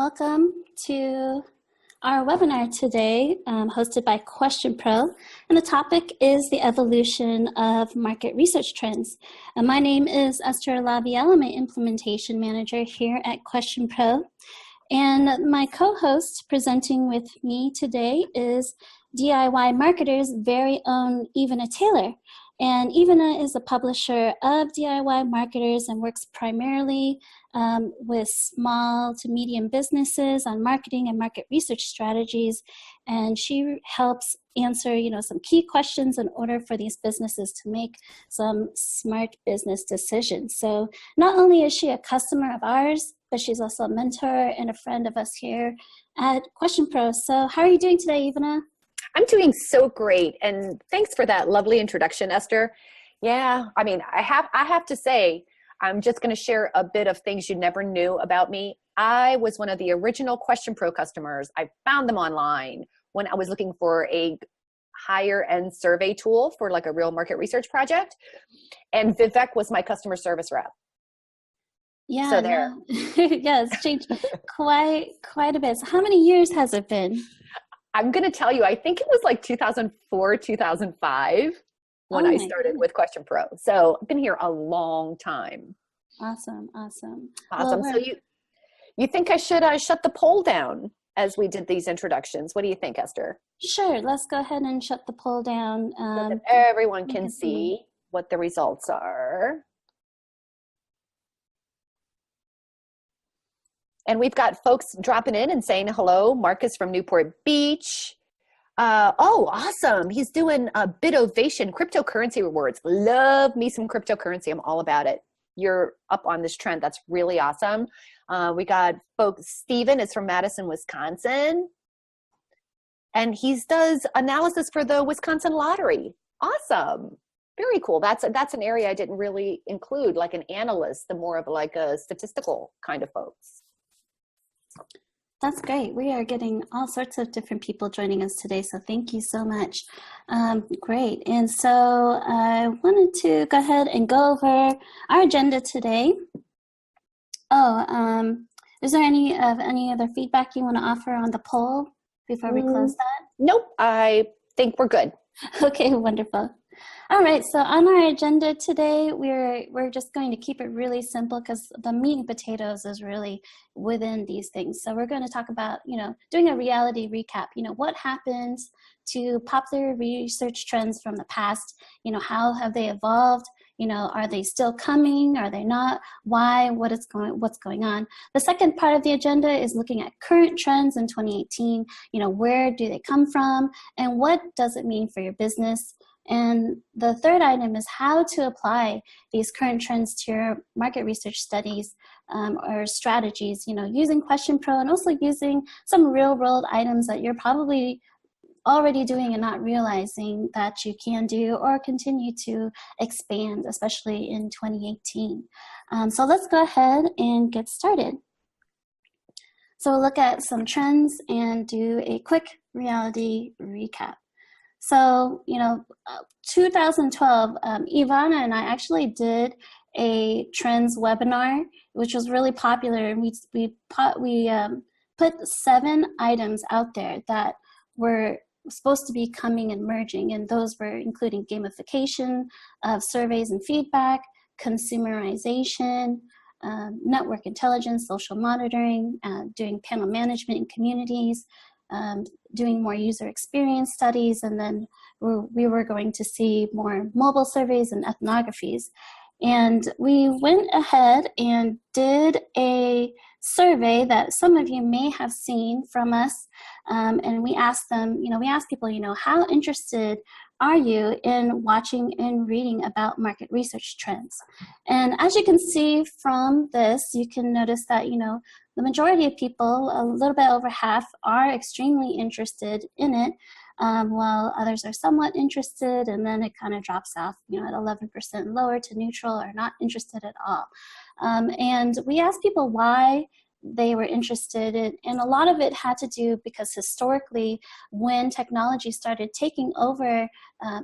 Welcome to our webinar today, hosted by QuestionPro, and the topic is the evolution of market research trends. My name is Esther LaVielle. I'm an implementation manager here at QuestionPro, and my co-host presenting with me today is DIY Marketer's very own Ivana Taylor. And Ivana is a publisher of DIY Marketers and works primarily with small to medium businesses on marketing and market research strategies. And she helps answer, some key questions in order for these businesses to make some smart business decisions. So not only is she a customer of ours, but she's also a mentor and a friend of us here at QuestionPro. So how are you doing today, Ivana? I'm doing so great, and thanks for that lovely introduction, Esther. Yeah, I have to say, I'm just going to share a bit of things you never knew about me. I was one of the original QuestionPro customers. I found them online when I was looking for a higher end survey tool for like a real market research project, and Vivek was my customer service rep. Yeah, so there. No. Yeah, it's changed quite a bit. So how many years has it been? I'm going to tell you, I think it was like 2004, 2005 when I started with QuestionPro. So I've been here a long time. Awesome. Well, so you think I should shut the poll down as we did these introductions? What do you think, Esther? Sure. Let's go ahead and shut the poll down. So that everyone can see what the results are. And we've got folks dropping in and saying hello. Marcus from Newport Beach. Oh, awesome. He's doing a bit ovation, cryptocurrency rewards. Love me some cryptocurrency. I'm all about it. You're up on this trend. That's really awesome. We got folks. Steven is from Madison, Wisconsin. And he does analysis for the Wisconsin lottery. Awesome. Very cool. That's an area I didn't really include, like an analyst, the more of like a statistical kind of folks. That's great. We are getting all sorts of different people joining us today, so thank you so much. Great. And so I wanted to go ahead and go over our agenda today. Is there any other feedback you want to offer on the poll before we close that? Nope. I think we're good. Okay, wonderful. All right, so on our agenda today, we're just going to keep it really simple because the meat and potatoes is really within these things. So we're going to talk about, doing a reality recap, what happens to popular research trends from the past, how have they evolved, are they still coming, are they not, why, what's going on. The second part of the agenda is looking at current trends in 2018, where do they come from and what does it mean for your business? And the third item is how to apply these current trends to your market research studies or strategies, using QuestionPro and also using some real world items that you're probably already doing and not realizing that you can do or continue to expand, especially in 2018. So let's go ahead and get started. So we'll look at some trends and do a quick reality recap. So, 2012, Ivana and I actually did a trends webinar, which was really popular. And we put 7 items out there that were supposed to be coming and merging. And those were including gamification of surveys and feedback, consumerization, network intelligence, social monitoring, doing panel management in communities, doing more user experience studies, and then we were going to see more mobile surveys and ethnographies. And we went ahead and did a survey that some of you may have seen from us, and we asked them, we asked people, how interested are you in watching and reading about market research trends? And as you can see from this, you can notice that, the majority of people, a little bit over half, are extremely interested in it, while others are somewhat interested, and then it kind of drops off, at 11% lower to neutral or not interested at all. And we asked people why they were interested in. And a lot of it had to do because historically, when technology started taking over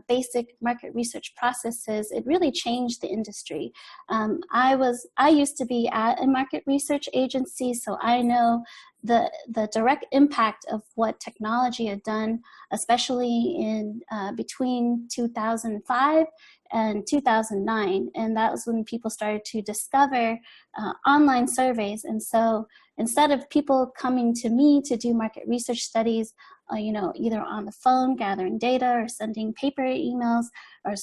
basic market research processes, it really changed the industry. I used to be at a market research agency, so I know the direct impact of what technology had done, especially in between 2005 and 2009. And that was when people started to discover online surveys. And so instead of people coming to me to do market research studies, either on the phone gathering data or sending paper emails or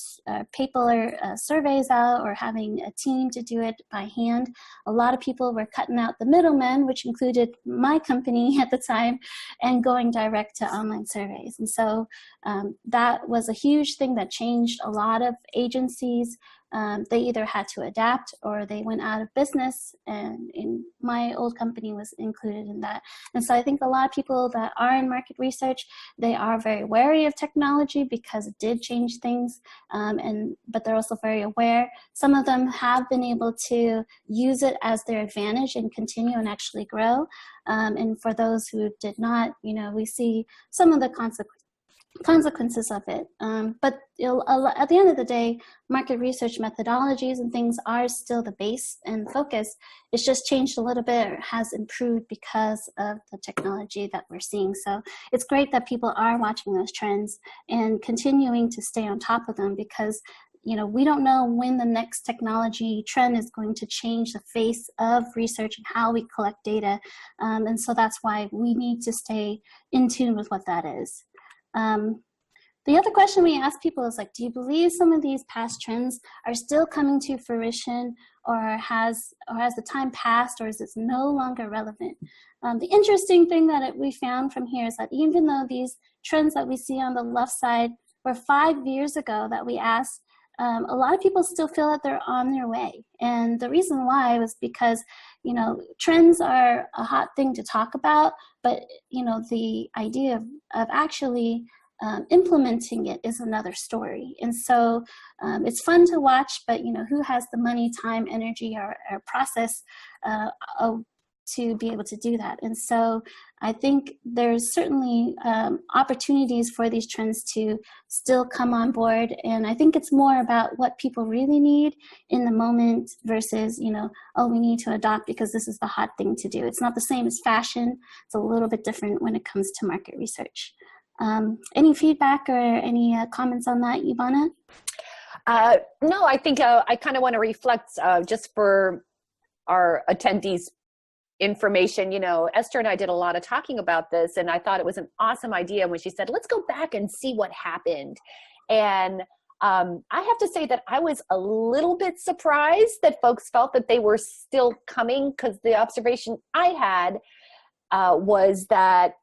paper surveys out or having a team to do it by hand, a lot of people were cutting out the middlemen, which included my company at the time, and going direct to online surveys. And so that was a huge thing that changed a lot of agencies. They either had to adapt or they went out of business, and in my old company was included in that. And so I think a lot of people that are in market research, they are very wary of technology because it did change things, but they're also very aware. Some of them have been able to use it as their advantage and continue and actually grow. And for those who did not, we see some of the consequences of it. But at the end of the day, market research methodologies and things are still the base and focus. It's just changed a little bit, or has improved because of the technology that we're seeing. So it's great that people are watching those trends and continuing to stay on top of them, because we don't know when the next technology trend is going to change the face of research and how we collect data. And so that's why we need to stay in tune with what that is. The other question we ask people is do you believe some of these past trends are still coming to fruition, or has the time passed, or is it no longer relevant? The interesting thing that we found from here is that even though these trends that we see on the left side were 5 years ago that we asked, a lot of people still feel that they're on their way. And the reason why was because, trends are a hot thing to talk about, but, the idea of actually implementing it is another story. And so it's fun to watch, but, who has the money, time, energy, or process to be able to do that? And so I think there's certainly opportunities for these trends to still come on board. And I think it's more about what people really need in the moment versus, we need to adopt because this is the hot thing to do. It's not the same as fashion. It's a little bit different when it comes to market research. Any feedback or any comments on that, Ivana? No, I think I kind of want to reflect just for our attendees information. Esther and I did a lot of talking about this, and I thought it was an awesome idea when she said, let's go back and see what happened. And I have to say that I was a little bit surprised that folks felt that they were still coming, because the observation I had was that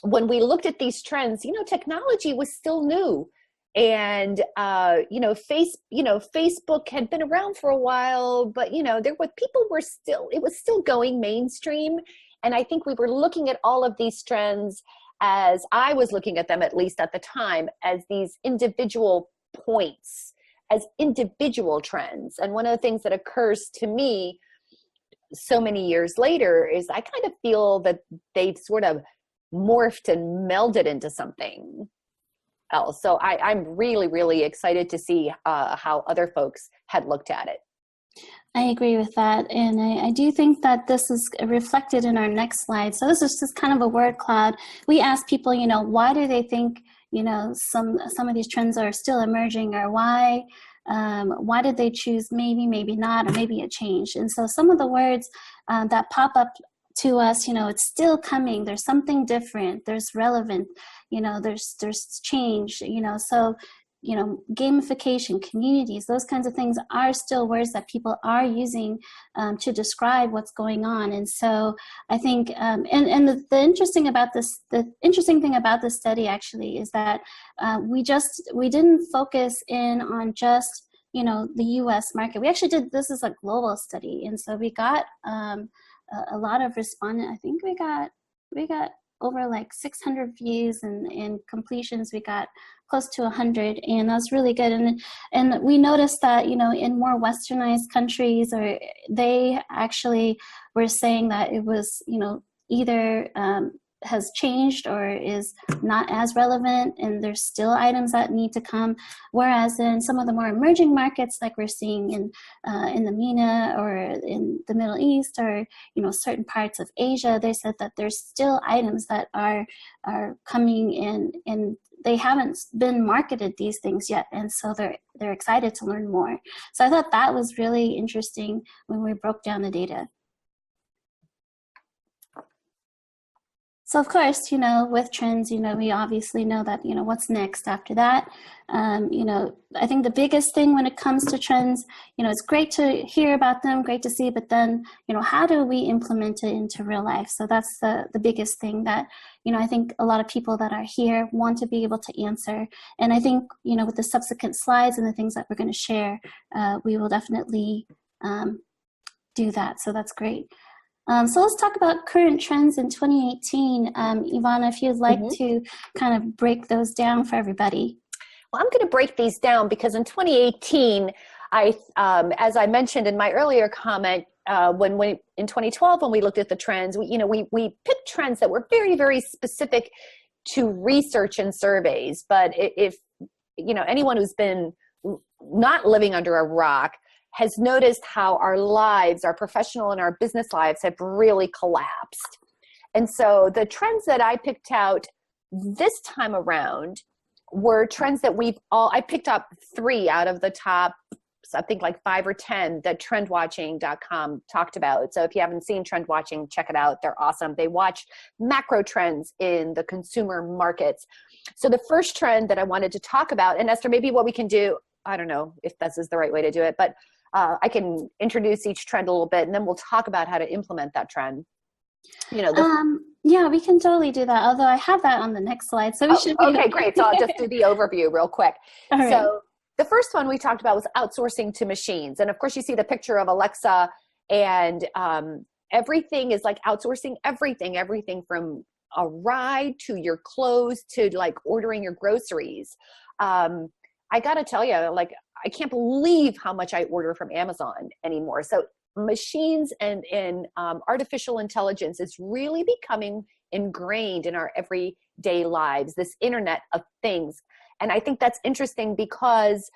when we looked at these trends, technology was still new. And, Facebook had been around for a while, but, it was still going mainstream. And I think we were looking at all of these trends, as I was looking at them, at least at the time, as these individual points, as individual trends. And one of the things that occurs to me so many years later is I kind of feel that they've sort of morphed and melded into something else. So I'm really, really excited to see how other folks had looked at it. I agree with that. And I do think that this is reflected in our next slide. So this is just kind of a word cloud. We ask people, why do they think, some of these trends are still emerging, or why did they choose maybe, maybe not, or maybe it changed? And so some of the words that pop up to us, it's still coming. There's something different. There's relevant, there's change, so, gamification, communities, those kinds of things are still words that people are using to describe what's going on. And so I think, the interesting thing about this study actually is that we didn't focus in on just, the US market. We actually did, this is a global study. And so we got a lot of respondents. I think we got over like 600 views, and completions we got close to 100, and that's really good. And we noticed that, you know, in more westernized countries, or they actually were saying that it was, you know, either has changed or is not as relevant, and there's still items that need to come. Whereas in some of the more emerging markets, like we're seeing in the MENA or in the Middle East, or, you know, certain parts of Asia, they said that there's still items that are coming in, and they haven't been marketed these things yet, and so they're excited to learn more. So I thought that was really interesting when we broke down the data. So of course, you know, with trends, you know, we obviously know that, you know, what's next after that. You know, I think the biggest thing when it comes to trends, you know, it's great to hear about them, great to see, but then, you know, how do we implement it into real life? So that's the biggest thing that, you know, I think a lot of people that are here want to be able to answer. And I think, you know, with the subsequent slides and the things that we're going to share, we will definitely do that. So that's great. So let's talk about current trends in 2018. Ivana, if you'd like to kind of break those down for everybody. Well, I'm going to break these down because in 2018, as I mentioned in my earlier comment, in 2012, when we looked at the trends, we picked trends that were very, very specific to research and surveys. But if you know, anyone who's been not living under a rock has noticed how our lives, our professional and our business lives, have really collapsed. And so the trends that I picked out this time around were trends that I picked up 3 out of the top, I think like 5 or 10 that trendwatching.com talked about. So if you haven't seen Trend Watching, check it out. They're awesome. They watch macro trends in the consumer markets. So the first trend that I wanted to talk about, and Esther, maybe what we can do, I don't know if this is the right way to do it, but I can introduce each trend a little bit, and then we'll talk about how to implement that trend. You know, yeah, we can totally do that. Although I have that on the next slide, so we should. Okay, great. So I'll just do the overview real quick. All right. So the first one we talked about was outsourcing to machines, and of course you see the picture of Alexa, and everything is like outsourcing everything from a ride to your clothes to like ordering your groceries. I got to tell you, like, I can't believe how much I order from Amazon anymore. So machines and artificial intelligence is really becoming ingrained in our everyday lives, this Internet of Things. And I think that's interesting because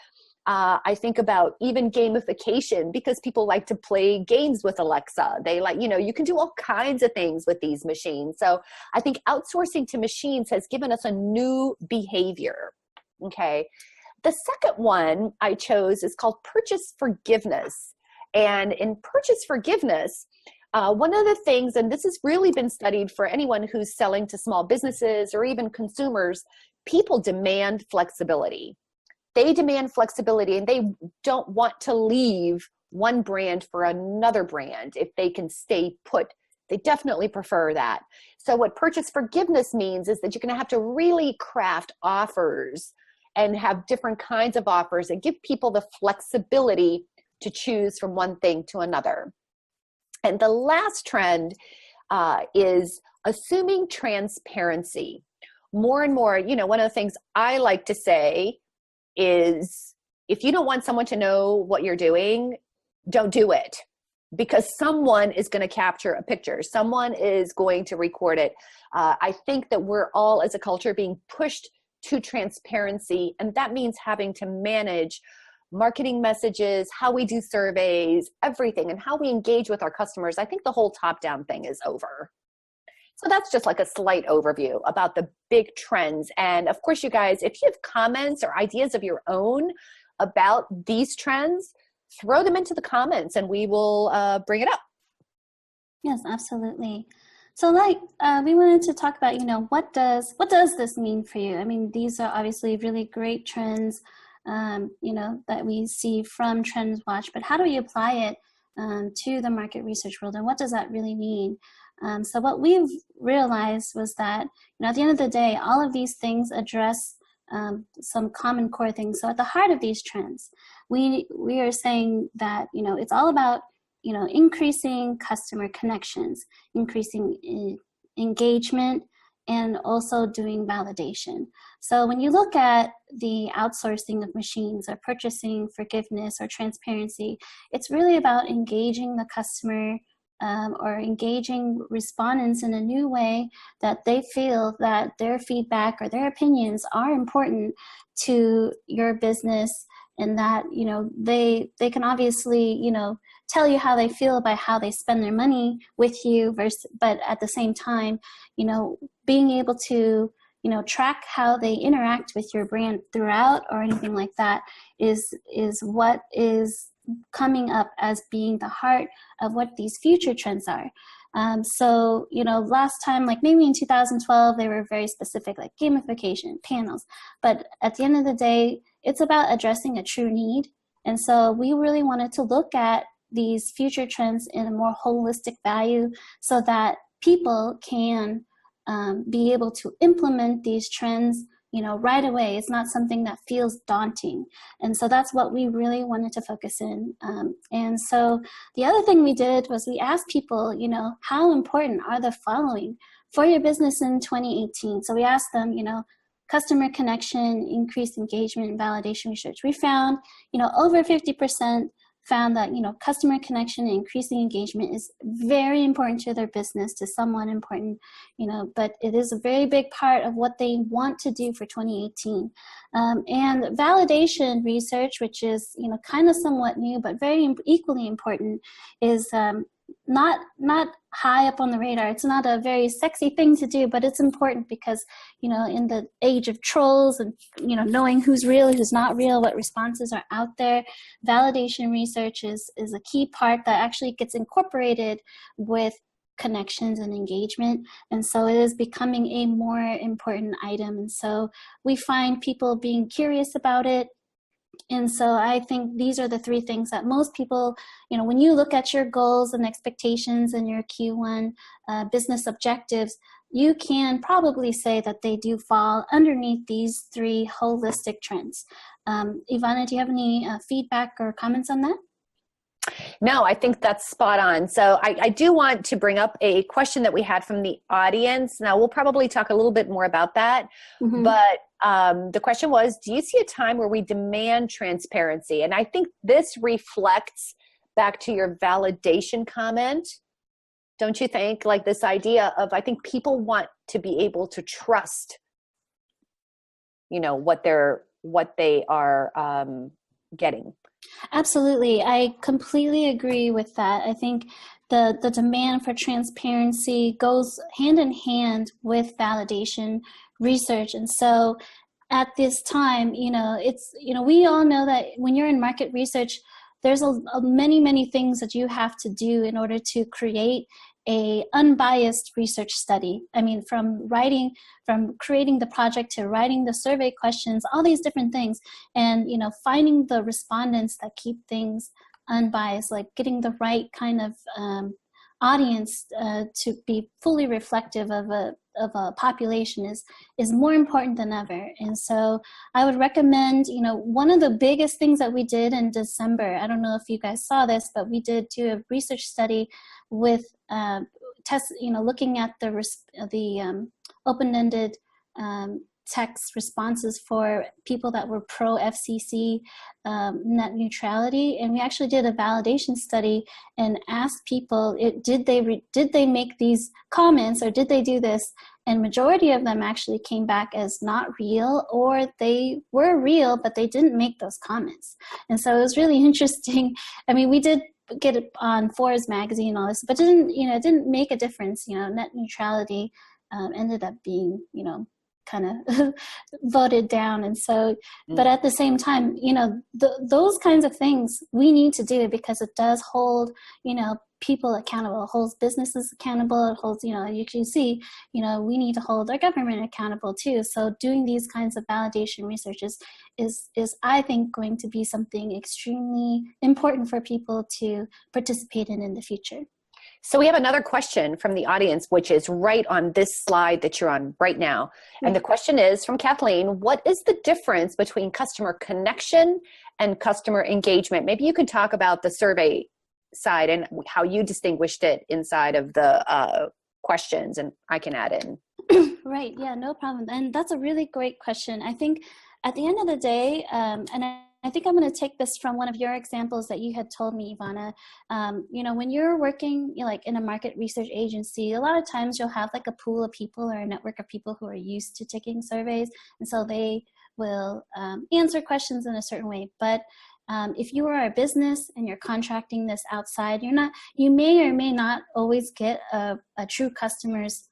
I think about even gamification, because people like to play games with Alexa. They like, you know, you can do all kinds of things with these machines. So I think outsourcing to machines has given us a new behavior. Okay. The second one I chose is called purchase forgiveness. And in purchase forgiveness, one of the things, and this has really been studied for anyone who's selling to small businesses or even consumers, people demand flexibility. They demand flexibility, and they don't want to leave one brand for another brand if they can stay put. They definitely prefer that. So what purchase forgiveness means is that you're going to have to really craft offers and have different kinds of offers and give people the flexibility to choose from one thing to another. And the last trend is assuming transparency. More and more, you know, one of the things I like to say is, if you don't want someone to know what you're doing, don't do it, because someone is going to capture a picture. Someone is going to record it. I think that we're all, as a culture, being pushed to transparency, and that means having to manage marketing messages, how we do surveys, everything, and how we engage with our customers. I think the whole top-down thing is over. So that's just like a slight overview about the big trends. And of course, you guys, if you have comments or ideas of your own about these trends, throw them into the comments and we will bring it up. Yes, absolutely. So like we wanted to talk about, you know, what does this mean for you? I mean, these are obviously really great trends, you know, that we see from Trends Watch, but how do we apply it to the market research world, and what does that really mean? So what we've realized was that, you know, at the end of the day, all of these things address some common core things. So at the heart of these trends, we are saying that, you know, it's all about, you know, increasing customer connections, increasing engagement, and also doing validation. So when you look at the outsourcing of machines or purchasing forgiveness or transparency, it's really about engaging the customer or engaging respondents in a new way that they feel that their feedback or their opinions are important to your business, and that, you know, they can obviously, you know, tell you how they feel about how they spend their money with you versus, but at the same time, you know, being able to, you know, track how they interact with your brand throughout or anything like that is what is coming up as being the heart of what these future trends are. So, you know, last time, like maybe in 2012, they were very specific, like gamification, panels. But at the end of the day, it's about addressing a true need. And so we really wanted to look at these future trends in a more holistic value so that people can be able to implement these trends, you know, right away. It's not something that feels daunting. And so that's what we really wanted to focus in. And so the other thing we did was we asked people, you know, how important are the following for your business in 2018? So we asked them, you know, customer connection, increased engagement, and validation research. We found, you know, over 50% found that, you know, customer connection and increasing engagement is very important to their business, to someone important, you know, but it is a very big part of what they want to do for 2018. And validation research, which is, you know, kind of somewhat new, but very equally important, is not high up on the radar. It's not a very sexy thing to do, but it's important because, you know, in the age of trolls and, you know, knowing who's real, who's not real, what responses are out there, validation research is a key part that actually gets incorporated with connections and engagement. And so it is becoming a more important item. And so we find people being curious about it. And so I think these are the three things that most people, you know, when you look at your goals and expectations and your Q1 business objectives, you can probably say that they do fall underneath these three holistic trends. Ivana, do you have any feedback or comments on that? No, I think that's spot on. So I do want to bring up a question that we had from the audience. Now, we'll probably talk a little bit more about that. Mm-hmm. But the question was, do you see a time where we demand transparency? And I think this reflects back to your validation comment. Don't you think? Like this idea of, I think people want to be able to trust, you know, what they are getting. Absolutely. I completely agree with that. I think the demand for transparency goes hand in hand with validation research. And so at this time, you know, it's, you know, we all know that when you're in market research, there's many things that you have to do in order to create a unbiased research study. I mean, from creating the project to writing the survey questions, all these different things, and, you know, finding the respondents that keep things unbiased, like getting the right kind of audience to be fully reflective of a population is more important than ever. And so I would recommend, you know, one of the biggest things that we did in December, I don't know if you guys saw this, but we did do a research study with looking at the open-ended text responses for people that were pro FCC net neutrality, and we actually did a validation study and asked people, did they make these comments or did they do this? And majority of them actually came back as not real, or they were real but they didn't make those comments. And so it was really interesting. I mean, we did get it on Forbes magazine and all this, but it didn't make a difference. You know, net neutrality ended up being, you know, kind of voted down. And so, but at the same time, you know, those kinds of things we need to do because it does hold, you know, people accountable, it holds businesses accountable, it holds, you know, you can see, you know, we need to hold our government accountable too. So doing these kinds of validation research is I think going to be something extremely important for people to participate in the future. So we have another question from the audience, which is right on this slide that you're on right now. And the question is from Kathleen: what is the difference between customer connection and customer engagement? Maybe you could talk about the survey side and how you distinguished it inside of the questions, and I can add in. Right. Yeah, no problem. And that's a really great question. I think at the end of the day, and I think I'm going to take this from one of your examples that you had told me, Ivana. When you're working like in a market research agency, a lot of times you'll have like a pool of people or a network of people who are used to taking surveys. And so they will answer questions in a certain way. But if you are a business and you're contracting this outside, you may or may not always get a true customer's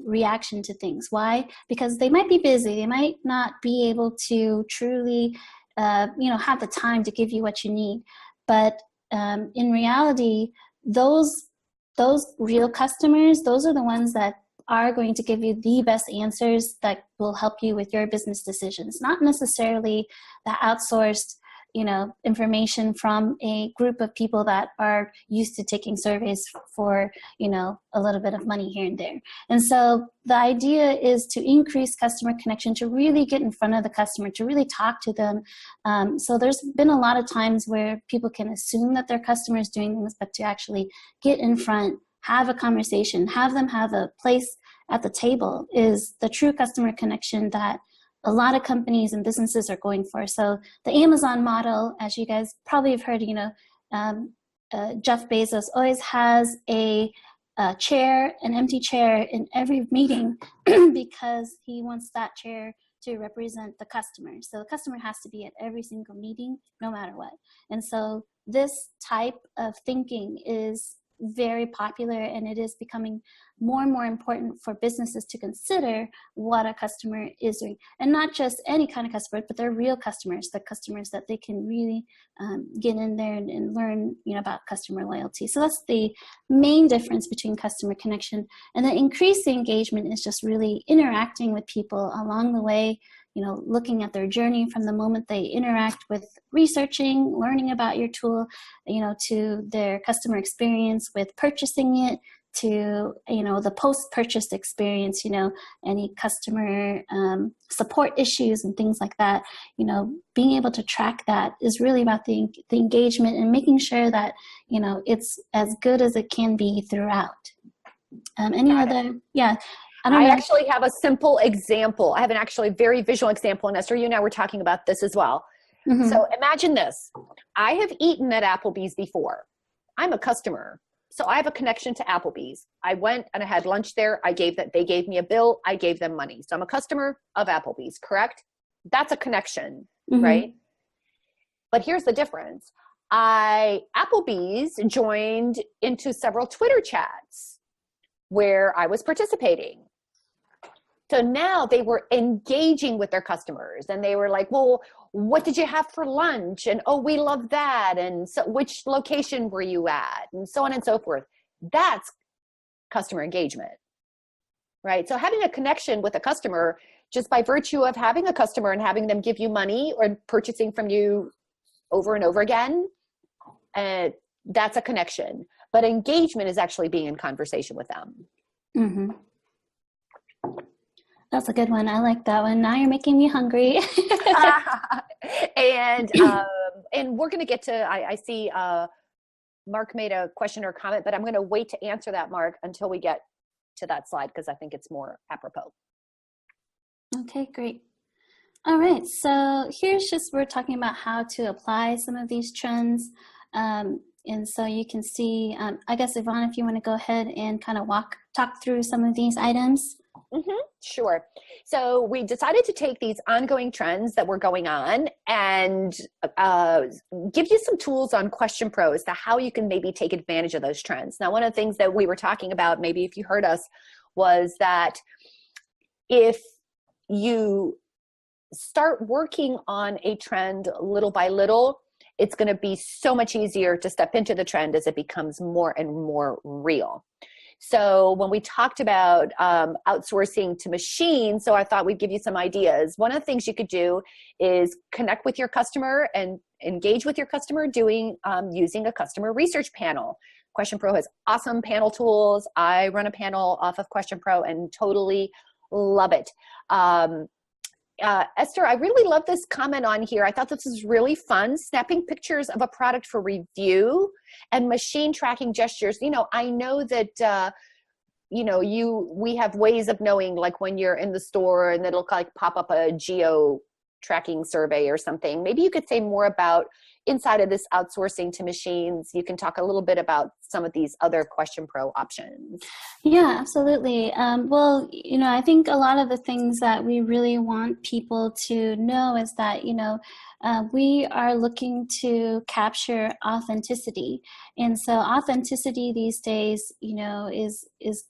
reaction to things. Why? Because they might be busy. They might not be able to truly, have the time to give you what you need. But in reality, those real customers, those are the ones that are going to give you the best answers that will help you with your business decisions, not necessarily the outsourced information from a group of people that are used to taking surveys for, a little bit of money here and there. And so the idea is to increase customer connection, to really get in front of the customer, to really talk to them. So there's been a lot of times where people can assume that their customer is doing things, but to actually get in front, have a conversation, have them have a place at the table is the true customer connection that a lot of companies and businesses are going for. So the Amazon model, as you guys probably have heard, Jeff Bezos always has a chair, an empty chair in every meeting because he wants that chair to represent the customer. So the customer has to be at every single meeting, no matter what. And so this type of thinking is very popular, and it is becoming more and more important for businesses to consider what a customer is doing, and not just any kind of customer, but they're real customers, the customers that they can really get in there and learn about customer loyalty. So that's the main difference between customer connection. And the increased engagement is just really interacting with people along the way, looking at their journey from the moment they interact with researching, learning about your tool, to their customer experience with purchasing it, to, the post-purchase experience, any customer support issues and things like that. Being able to track that is really about the engagement and making sure that, it's as good as it can be throughout. Any other, yeah. I actually have a simple example. I have an actually very visual example, and Esther, you and I were talking about this as well. Mm-hmm. So imagine this. I have eaten at Applebee's before. I'm a customer. So I have a connection to Applebee's. I went and I had lunch there. They gave me a bill. I gave them money. So I'm a customer of Applebee's, correct? That's a connection, mm-hmm. right? But here's the difference. Applebee's joined into several Twitter chats where I was participating. So now they were engaging with their customers, and they were like, well, what did you have for lunch? And, oh, we love that. And so which location were you at? And so on and so forth. That's customer engagement, right? So having a connection with a customer just by virtue of having a customer and having them give you money or purchasing from you over and over again, that's a connection. But engagement is actually being in conversation with them. Mm-hmm. That's a good one. I like that one. Now you're making me hungry. And we're going to get to, I see Mark made a question or comment, but I'm going to wait to answer that, Mark, until we get to that slide, because I think it's more apropos. Okay, great. All right. So we're talking about how to apply some of these trends. And so you can see, I guess, Ivana, if you want to go ahead and kind of talk through some of these items. Mm-hmm. Sure. So we decided to take these ongoing trends that were going on and give you some tools on QuestionPro as to how you can maybe take advantage of those trends. Now, one of the things that we were talking about, maybe if you heard us, was that if you start working on a trend little by little, it's going to be so much easier to step into the trend as it becomes more and more real. So when we talked about outsourcing to machines, so I thought we'd give you some ideas. One of the things you could do is connect with your customer and engage with your customer using a customer research panel. QuestionPro has awesome panel tools. I run a panel off of QuestionPro and totally love it. Esther, I really love this comment on here. I thought this was really fun. Snapping pictures of a product for review and machine tracking gestures. I know that we have ways of knowing, like when you're in the store and it'll like pop up a geo tracking survey or something. Maybe you could say more about inside of this outsourcing to machines. You can talk a little bit about some of these other QuestionPro options. Yeah, absolutely. Well, I think a lot of the things that we really want people to know is that, we are looking to capture authenticity. And so authenticity these days, is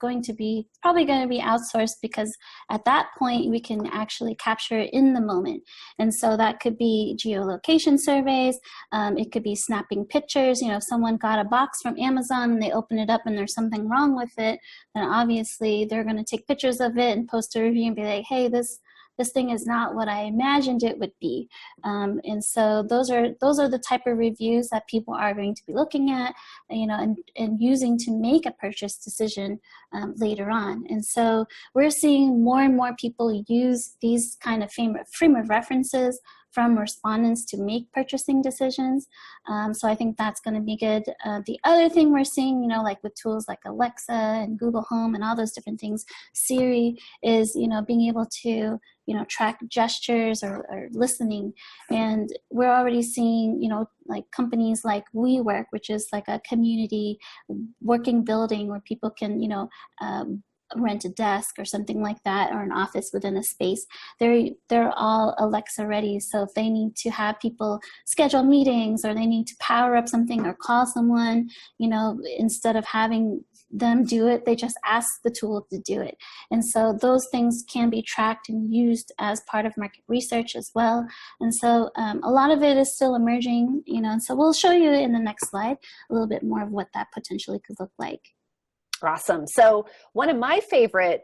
probably going to be outsourced, because at that point we can actually capture it in the moment. And so that could be geolocation surveys. It could be snapping pictures. If someone got a box from Amazon and they open it up and there's something wrong with it, then obviously they're going to take pictures of it and post a review and be like, hey, this thing is not what I imagined it would be. And so those are the type of reviews that people are going to be looking at, and using to make a purchase decision later on. And so we're seeing more and more people use these kind of frame of references from respondents to make purchasing decisions. So I think that's going to be good. The other thing we're seeing, like with tools like Alexa and Google Home and all those different things, Siri, is, being able to, track gestures or listening. And we're already seeing, like companies like WeWork, which is like a community working building where people can, rent a desk or something like that, or an office within a space. They're all Alexa ready. So if they need to have people schedule meetings, or they need to power up something or call someone, instead of having them do it, they just ask the tool to do it. And so those things can be tracked and used as part of market research as well. And so a lot of it is still emerging, and so we'll show you in the next slide a little bit more of what that potentially could look like. Awesome. So one of my favorite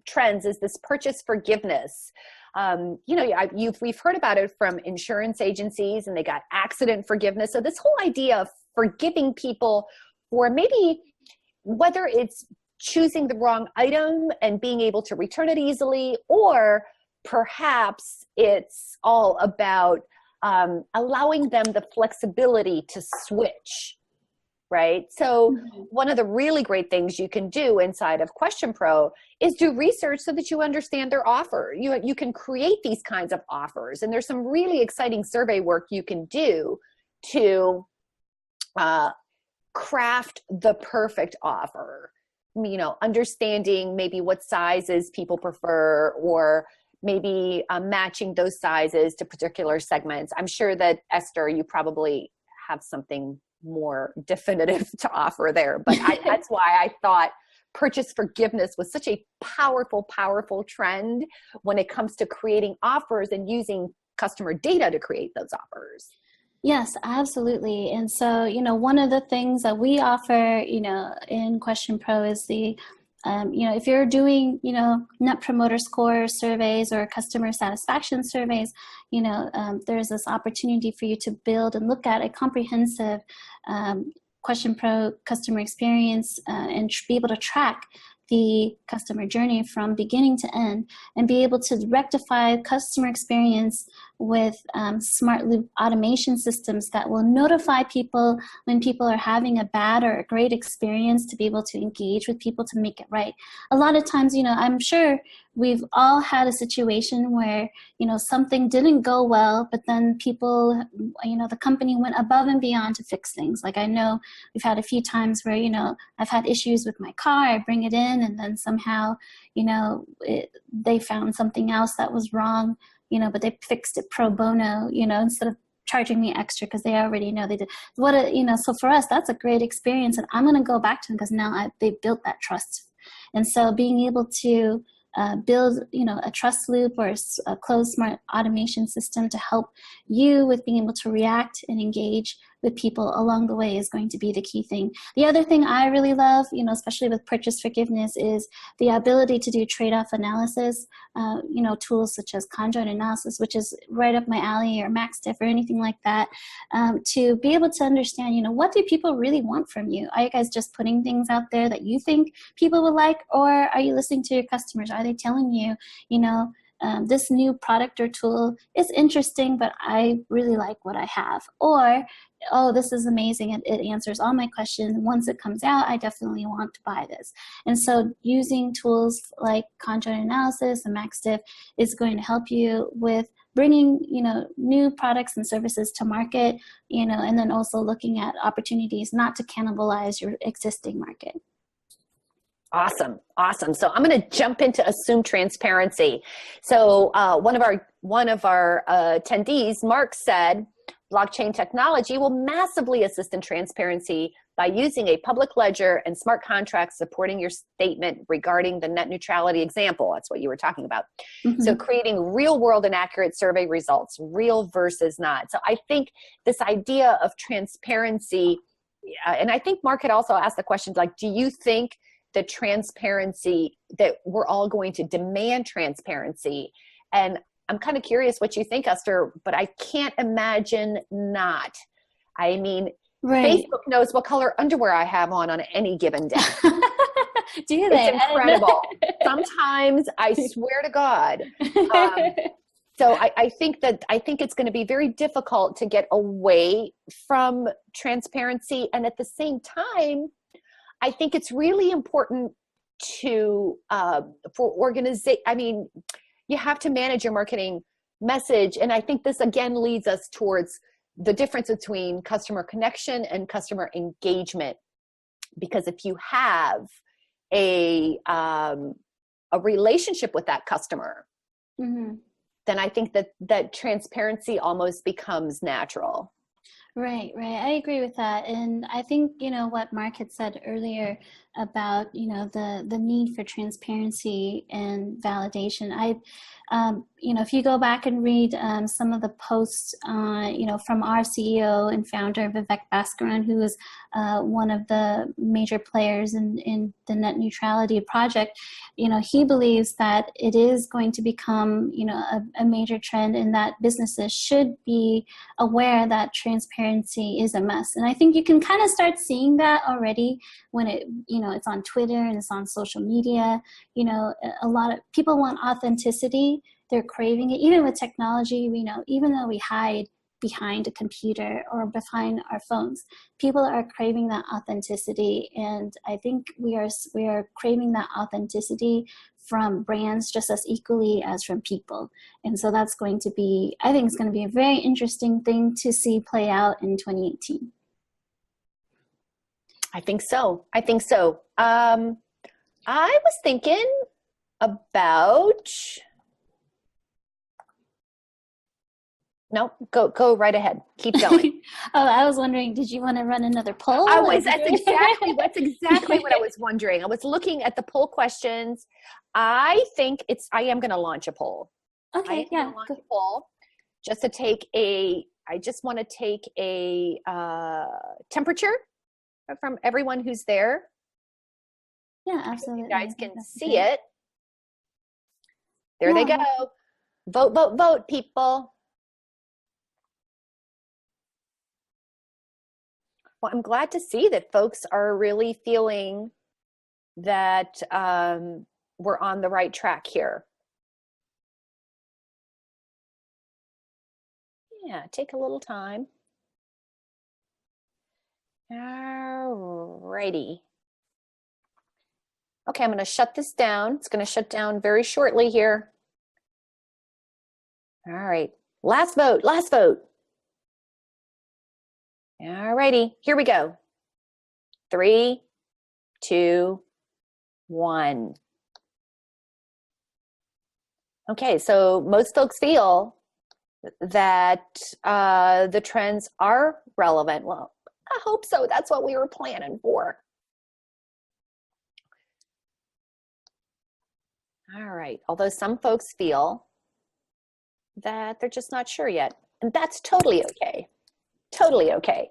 trends is this purchase forgiveness. We've heard about it from insurance agencies, and they got accident forgiveness. So this whole idea of forgiving people for maybe whether it's choosing the wrong item and being able to return it easily, or perhaps it's all about allowing them the flexibility to switch, right? So one of the really great things you can do inside of QuestionPro is do research so that you understand their offer. You can create these kinds of offers, and there's some really exciting survey work you can do to craft the perfect offer. Understanding maybe what sizes people prefer, or maybe matching those sizes to particular segments. I'm sure that, Esther, you probably have something more definitive to offer there, but that's why I thought purchase forgiveness was such a powerful, powerful trend when it comes to creating offers and using customer data to create those offers. Yes, absolutely. And so, one of the things that we offer, in QuestionPro is the if you're doing, net promoter score surveys or customer satisfaction surveys, there's this opportunity for you to build and look at a comprehensive QuestionPro customer experience and be able to track the customer journey from beginning to end, and be able to rectify customer experience with smart loop automation systems that will notify people when people are having a bad or a great experience, to be able to engage with people to make it right. A lot of times, I'm sure we've all had a situation where, something didn't go well, but then people, the company went above and beyond to fix things. Like, I know we've had a few times where, I've had issues with my car, I bring it in, and then somehow, they found something else that was wrong, but they fixed it pro bono, instead of charging me extra because they already know they did. So for us, that's a great experience, and I'm going to go back to them because now they've built that trust. And so being able to build, a trust loop or a closed smart automation system to help you with being able to react and engage with people along the way is going to be the key thing. The other thing I really love, especially with purchase forgiveness, is the ability to do trade-off analysis, tools such as conjoint analysis, which is right up my alley, or MaxDiff or anything like that, to be able to understand, what do people really want from you? Are you guys just putting things out there that you think people would like, or are you listening to your customers? Are they telling you, this new product or tool is interesting, but I really like what I have? Or oh, this is amazing. It answers all my questions. Once it comes out, I definitely want to buy this. And so using tools like conjoint analysis and MaxDiff is going to help you with bringing, new products and services to market, and then also looking at opportunities not to cannibalize your existing market. Awesome. So I'm going to jump into assume transparency. So one of our attendees, Mark, said blockchain technology will massively assist in transparency by using a public ledger and smart contracts supporting your statement regarding the net neutrality example. That's what you were talking about. Mm-hmm. So creating real world and accurate survey results, real versus not. So I think this idea of transparency, and I think Mark had also asked the question, like, do you think the transparency that we're all going to demand transparency? And I'm kind of curious what you think, Esther, but I can't imagine not. I mean, right. Facebook knows what color underwear I have on any given day. Do they? It's incredible. Sometimes I swear to God. So I think it's going to be very difficult to get away from transparency. And at the same time, I think it's really important to, for organization. I mean, you have to manage your marketing message. And I think this again leads us towards the difference between customer connection and customer engagement. Because if you have a relationship with that customer, mm-hmm. then I think that transparency almost becomes natural. Right. I agree with that. And I think, what Mark had said earlier about, the need for transparency and validation. If you go back and read some of the posts, from our CEO and founder, Vivek Bhaskaran, who is one of the major players in the net neutrality project, he believes that it is going to become, a major trend, and that businesses should be aware that transparency is a must. And I think you can kind of start seeing that already when it's on Twitter and it's on social media. A lot of people want authenticity. They're craving it. Even with technology, even though we hide behind a computer or behind our phones, people are craving that authenticity. And I think we are craving that authenticity from brands just as equally as from people. And so I think it's going to be a very interesting thing to see play out in 2018. I think so. I was thinking about, no, go right ahead. Keep going. I was wondering, did you want to run another poll? That's exactly what I was wondering. I was looking at the poll questions. I am going to launch a poll. Okay, yeah. Launch a poll just to take I just want to take a temperature from everyone who's there. Yeah, absolutely. You guys can see it. There they go. Vote, people. Well, I'm glad to see that folks are really feeling that we're on the right track here. Yeah, take a little time. All righty. Okay, I'm going to shut this down. It's going to shut down very shortly here. All right, last vote. All righty, here we go. 3, 2, 1. Okay, so most folks feel that the trends are relevant. Well, I hope so. That's what we were planning for. All right, although some folks feel that they're just not sure yet, and that's totally okay. Totally okay.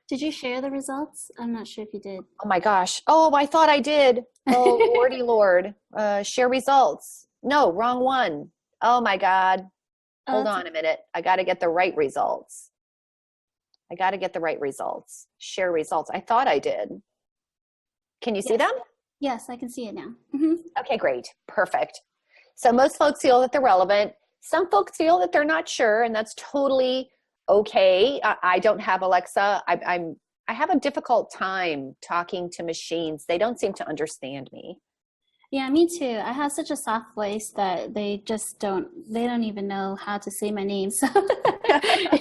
Did you share the results? I'm not sure if you did. Oh my gosh. Oh, I thought I did. Oh, Lordy Lord. Share results. No, wrong one. Oh my God. Hold on a minute. I got to get the right results. Share results. I thought I did. Can you see them? Yes, I can see it now. Okay, great. Perfect. So most folks feel that they're relevant. Some folks feel that they're not sure, and that's totally okay. I don't have Alexa. I have a difficult time talking to machines. They don't seem to understand me. Yeah, me too. I have such a soft voice that they don't even know how to say my name. So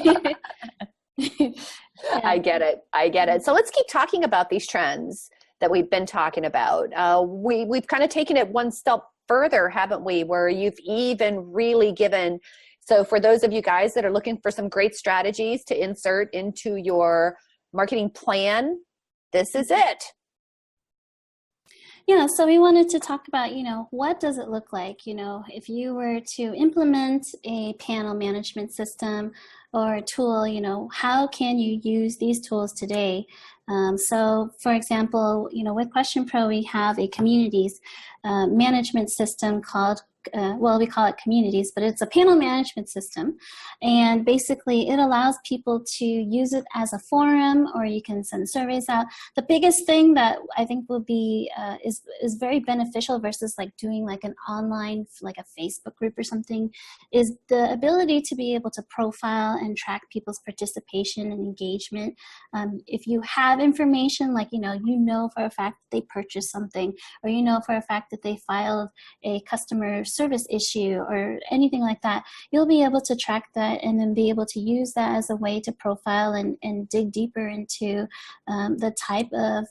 yeah. I get it. I get it. So let's keep talking about these trends that we've been talking about. We've kind of taken it one step further, haven't we? Where you've even really given. So for those of you guys that are looking for some great strategies to insert into your marketing plan, this is it. Yeah, so we wanted to talk about, what does it look like, if you were to implement a panel management system or a tool, how can you use these tools today? So for example, with QuestionPro, we have a communities management system called we call it communities, but it's a panel management system. And basically it allows people to use it as a forum, or you can send surveys out. The biggest thing that I think will be, is very beneficial versus like doing like an online, like a Facebook group or something, is the ability to be able to profile and track people's participation and engagement. If you have information like, you know for a fact that they purchased something, or for a fact that they filed a customer service issue or anything like that, you'll be able to track that and then be able to use that as a way to profile and dig deeper into the type of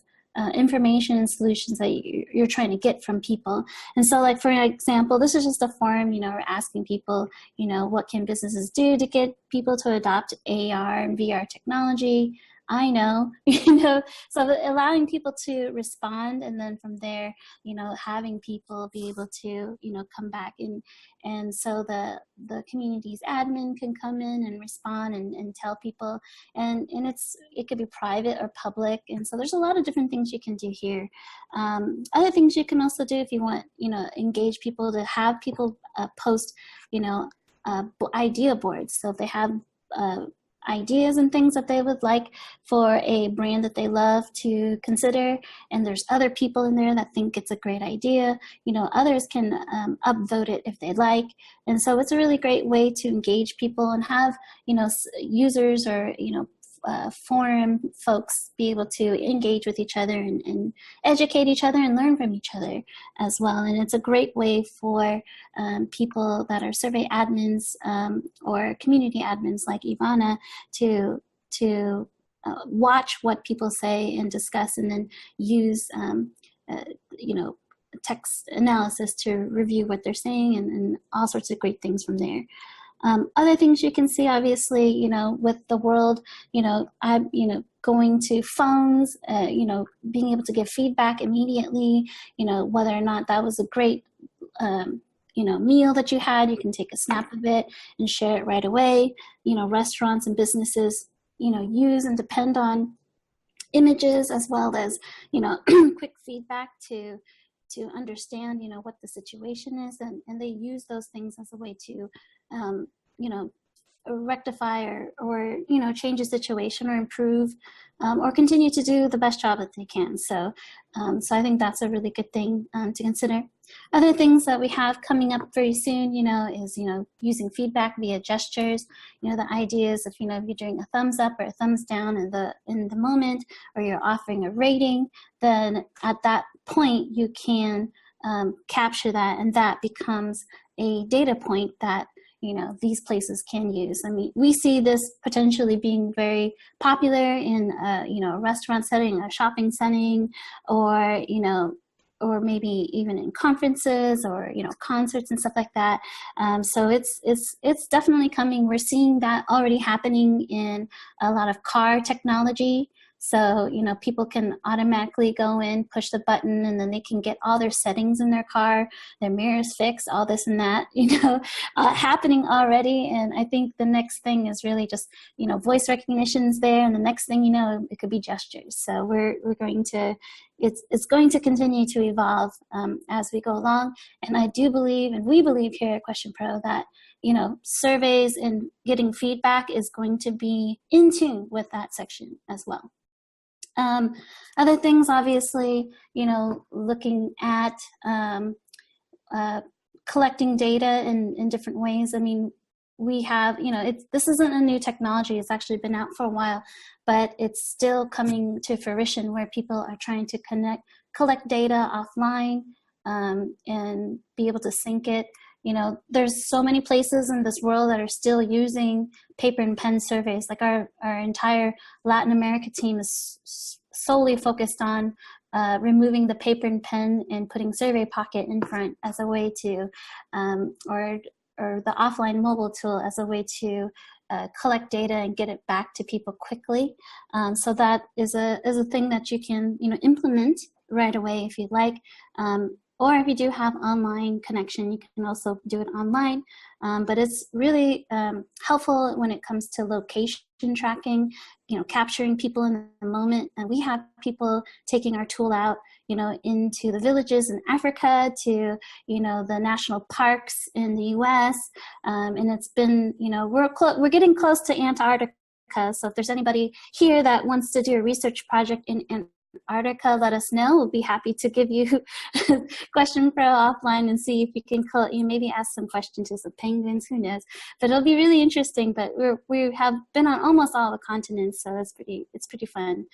information and solutions that you're trying to get from people. And so like, for example, this is just a forum, we're asking people, what can businesses do to get people to adopt AR and VR technology? I know, so allowing people to respond, and then from there, having people be able to, come back and so the community's admin can come in and respond and tell people, and it could be private or public. And so there's a lot of different things you can do here. Other things you can also do if you want, engage people, to have people post, idea boards. So if they have, ideas and things that they would like for a brand that they love to consider, and there's other people in there that think it's a great idea, others can upvote it if they like. And so it's a really great way to engage people and have users or forum folks be able to engage with each other and educate each other and learn from each other as well. And it's a great way for people that are survey admins or community admins like Ivana to watch what people say and discuss, and then use text analysis to review what they're saying, and all sorts of great things from there. Other things you can see, obviously, with the world, I'm, going to phones, being able to give feedback immediately, whether or not that was a great, meal that you had, you can take a snap of it and share it right away. Restaurants and businesses, use and depend on images as well as, quick feedback to understand, what the situation is, and they use those things as a way to, rectify or change a situation or improve, or continue to do the best job that they can. So I think that's a really good thing to consider. Other things that we have coming up very soon, is, using feedback via gestures. The idea is if you're doing a thumbs up or a thumbs down in the moment, or you're offering a rating, then at that point you can capture that, and that becomes a data point that these places can use. I mean, we see this potentially being very popular in a restaurant setting, a shopping setting, or or maybe even in conferences or concerts and stuff like that. So it's definitely coming. We're seeing that already happening in a lot of car technology. So, people can automatically go in, push the button, and then they can get all their settings in their car, their mirrors fixed, all this and that, happening already. And I think the next thing is really just, voice recognition's there. And the next thing, it could be gestures. So we're going to, it's going to continue to evolve as we go along. And I do believe, and we believe here at QuestionPro, that, surveys and getting feedback is going to be in tune with that section as well. Other things, obviously, looking at collecting data in different ways. I mean, we have, this isn't a new technology. It's actually been out for a while, but it's still coming to fruition where people are trying to collect data offline, and be able to sync it. There's so many places in this world that are still using paper and pen surveys. Like our entire Latin America team is solely focused on removing the paper and pen and putting Survey Pocket in front as a way to, or the offline mobile tool as a way to collect data and get it back to people quickly. So that is a thing that you can implement right away if you'd like. Or if you do have online connection, you can also do it online. But it's really helpful when it comes to location tracking, capturing people in the moment. And we have people taking our tool out, into the villages in Africa, to, the national parks in the US. And it's been, we're getting close to Antarctica. So if there's anybody here that wants to do a research project in Antarctica, let us know. We'll be happy to give you QuestionPro offline and see if we can maybe ask some questions to some penguins, who knows. But it'll be really interesting. But we have been on almost all the continents, so it's pretty fun.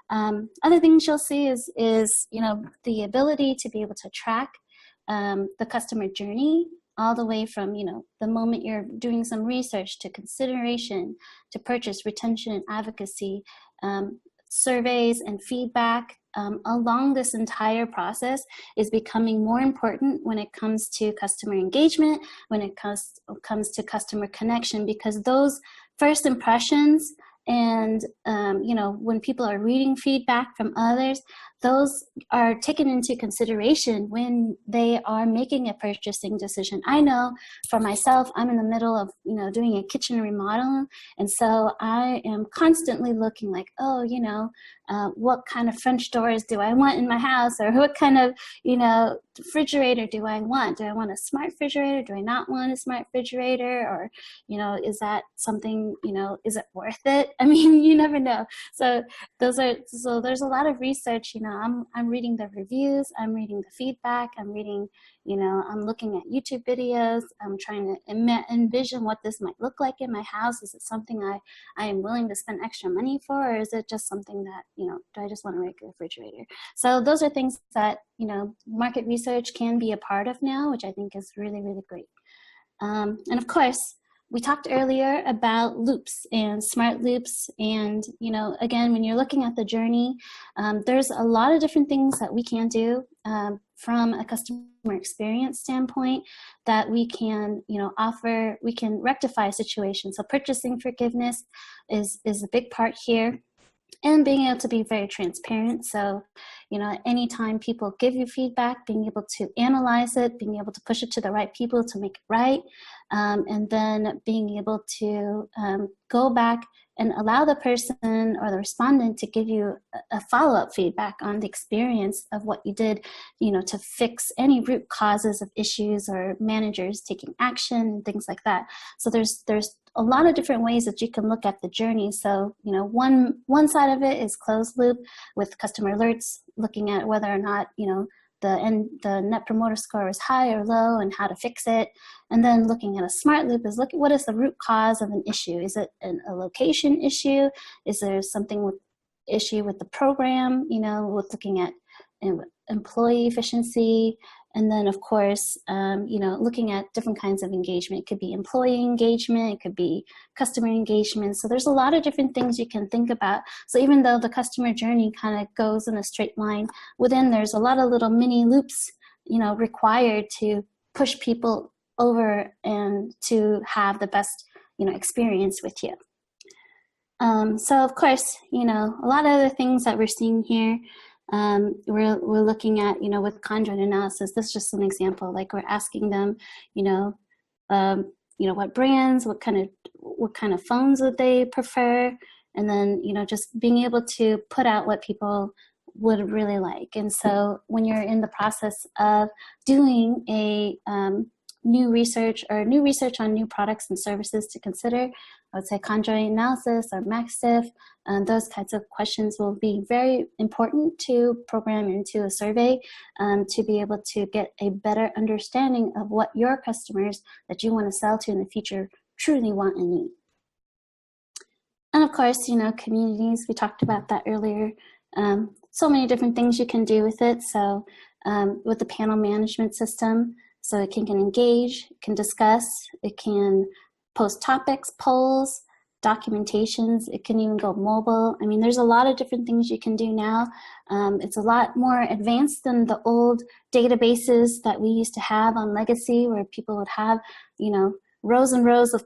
Other things you'll see is the ability to be able to track the customer journey all the way from the moment you're doing some research to consideration to purchase, retention, advocacy, surveys and feedback along this entire process is becoming more important when it comes to customer engagement, when it comes to customer connection, because those first impressions and when people are reading feedback from others, those are taken into consideration when they are making a purchasing decision. I know for myself, I'm in the middle of, doing a kitchen remodel. And so I am constantly looking like, what kind of French doors do I want in my house? Or what kind of, refrigerator do I want? Do I want a smart refrigerator? Do I not want a smart refrigerator? Or, is that something, is it worth it? I mean, you never know. So there's a lot of research, I'm reading the reviews, I'm reading the feedback, I'm reading, I'm looking at YouTube videos, I'm trying to envision what this might look like in my house. Is it something I am willing to spend extra money for, or is it just something that, do I just want a regular refrigerator? So those are things that, market research can be a part of now, which I think is really, really great. And of course, we talked earlier about loops and smart loops. And, again, when you're looking at the journey, there's a lot of different things that we can do from a customer experience standpoint that we can, offer. We can rectify situations. So purchasing forgiveness is a big part here. And being able to be very transparent. So, anytime people give you feedback, being able to analyze it, being able to push it to the right people to make it right, and then being able to go back and allow the person or the respondent to give you a follow-up feedback on the experience of what you did, to fix any root causes of issues or managers taking action and things like that. So there's a lot of different ways that you can look at the journey. So, one side of it is closed loop with customer alerts, looking at whether or not, the net promoter score is high or low and how to fix it. And then looking at a smart loop is looking what is the root cause of an issue. Is it a location issue? Is there something with issue with the program, with looking at employee efficiency? And then, of course, looking at different kinds of engagement. It could be employee engagement. It could be customer engagement. So there's a lot of different things you can think about. So even though the customer journey kind of goes in a straight line, within there's a lot of little mini loops, required to push people over and to have the best, experience with you. So, of course, a lot of other things that we're seeing here. We're looking at, with conjoint analysis, this is just an example, like we're asking them, what brands, what kind of phones would they prefer? And then, just being able to put out what people would really like. And so when you're in the process of doing a new research on new products and services to consider, I would say conjoint analysis or MaxDiff, those kinds of questions will be very important to program into a survey to be able to get a better understanding of what your customers that you want to sell to in the future truly want and need. And of course, communities, we talked about that earlier. So many different things you can do with it. So with the panel management system, so it can engage, it can discuss, it can post topics, polls, documentations, it can even go mobile. I mean, there's a lot of different things you can do now. It's a lot more advanced than the old databases that we used to have on legacy, where people would have, rows and rows of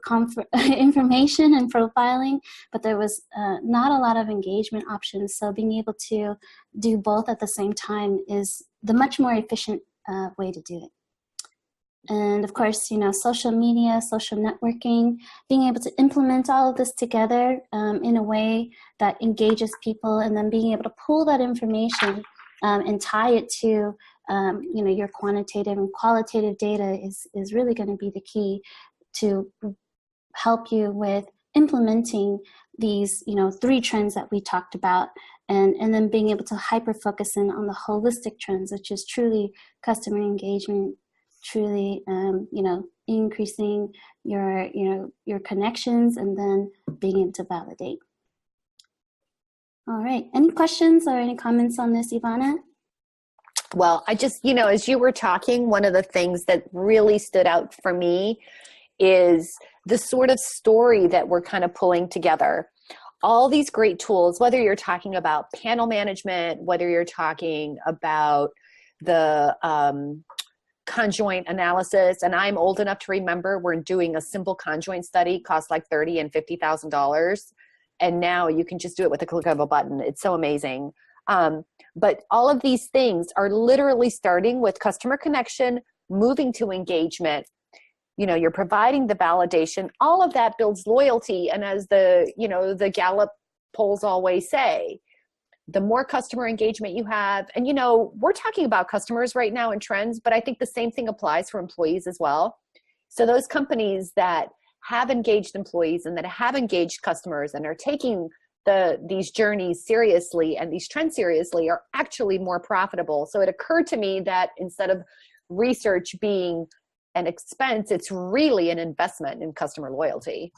information and profiling, but there was not a lot of engagement options. So being able to do both at the same time is the much more efficient way to do it. And of course, social media, social networking, being able to implement all of this together in a way that engages people, and then being able to pull that information and tie it to your quantitative and qualitative data is really going to be the key to help you with implementing these, 3 trends that we talked about, and then being able to hyper focus in on the holistic trends, which is truly customer engagement, truly, increasing your connections, and then being able to validate. All right. Any questions or any comments on this, Ivana? Well, I just, as you were talking, one of the things that really stood out for me is the sort of story that we're kind of pulling together. All these great tools, whether you're talking about panel management, whether you're talking about the conjoint analysis, and I'm old enough to remember we're doing a simple conjoint study, cost like $30,000 and $50,000. And now you can just do it with a click of a button. It's so amazing. But all of these things are literally starting with customer connection, moving to engagement. You're providing the validation. All of that builds loyalty. And as the Gallup polls always say, the more customer engagement you have, and we're talking about customers right now and trends, but I think the same thing applies for employees as well. So those companies that have engaged employees and that have engaged customers and are taking these journeys seriously and these trends seriously are actually more profitable. So it occurred to me that instead of research being an expense, it's really an investment in customer loyalty.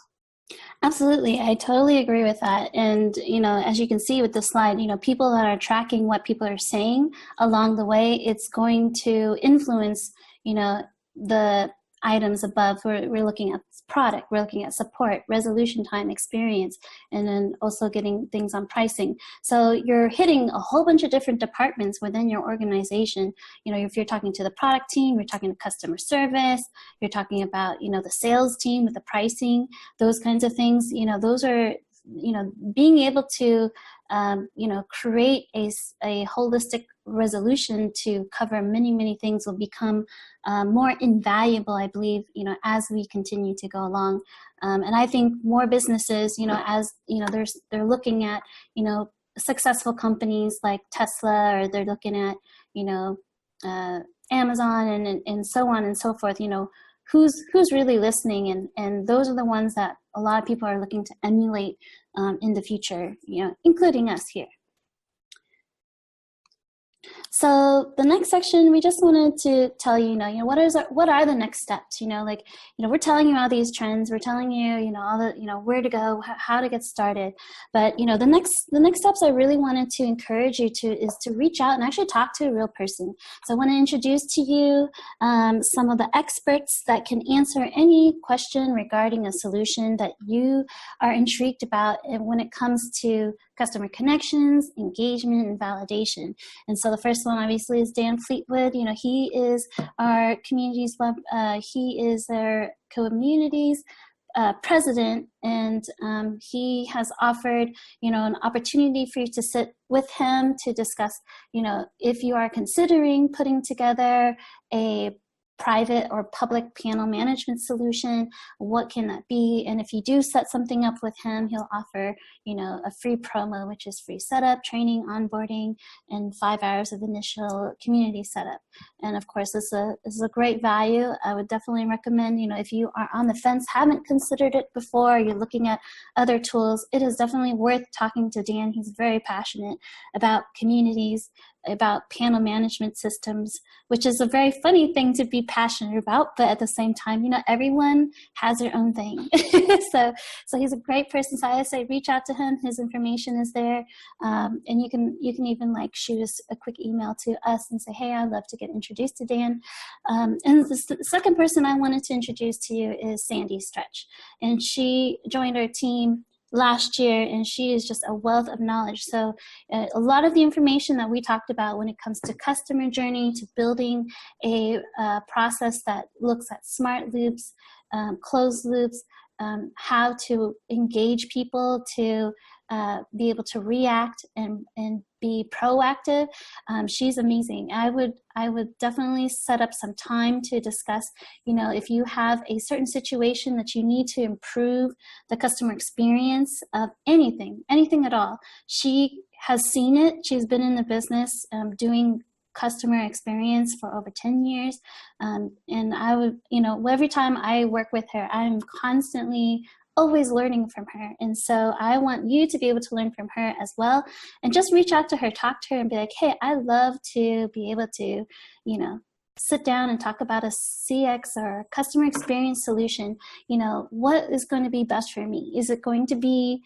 Absolutely. I totally agree with that. And, as you can see with the slide, people that are tracking what people are saying along the way, it's going to influence, the items above. We're looking at product, we're looking at support, resolution time, experience, and then also getting things on pricing. So you're hitting a whole bunch of different departments within your organization. If you're talking to the product team, you're talking to customer service, you're talking about, the sales team with the pricing, those kinds of things. Those are, being able to, create a holistic resolution to cover many, many things will become more invaluable, I believe, as we continue to go along. And I think more businesses, as, they're looking at, successful companies like Tesla, or they're looking at, Amazon and so on and so forth, who's really listening, and those are the ones that a lot of people are looking to emulate in the future, including us here. So the next section, we just wanted to tell you, what are the next steps? We're telling you all these trends, we're telling you, all the, where to go, how to get started. But the next steps I really wanted to encourage you to is to reach out and actually talk to a real person. So I want to introduce to you some of the experts that can answer any question regarding a solution that you are intrigued about when it comes to customer connections, engagement, and validation. And so the first one obviously is Dan Fleetwood. He is our communities he is our communities president, and he has offered an opportunity for you to sit with him to discuss if you are considering putting together a private or public panel management solution, what can that be? And if you do set something up with him, he'll offer, a free promo, which is free setup, training, onboarding, and 5 hours of initial community setup. And of course, this is a great value. I would definitely recommend, if you are on the fence, haven't considered it before, you're looking at other tools, it is definitely worth talking to Dan. He's very passionate about communities, about panel management systems, which is a very funny thing to be passionate about, but at the same time, everyone has their own thing. so he's a great person. So I say reach out to him. His information is there, and you can even like shoot us a quick email to us and say, hey, I'd love to get introduced to Dan. And the second person I wanted to introduce to you is Sandy Stretch, and she joined our team last year, and she is just a wealth of knowledge. So a lot of the information that we talked about when it comes to customer journey, to building a process that looks at smart loops, closed loops, how to engage people to be able to react and be proactive. She's amazing. I would definitely set up some time to discuss, if you have a certain situation that you need to improve the customer experience of anything at all. She has seen it. She's been in the business doing customer experience for over 10 years. And I would, every time I work with her, I'm constantly always learning from her. And so I want you to be able to learn from her as well. And just reach out to her, talk to her, and be like, hey, I'd love to be able to, sit down and talk about a CX or customer experience solution. What is going to be best for me? Is it going to be,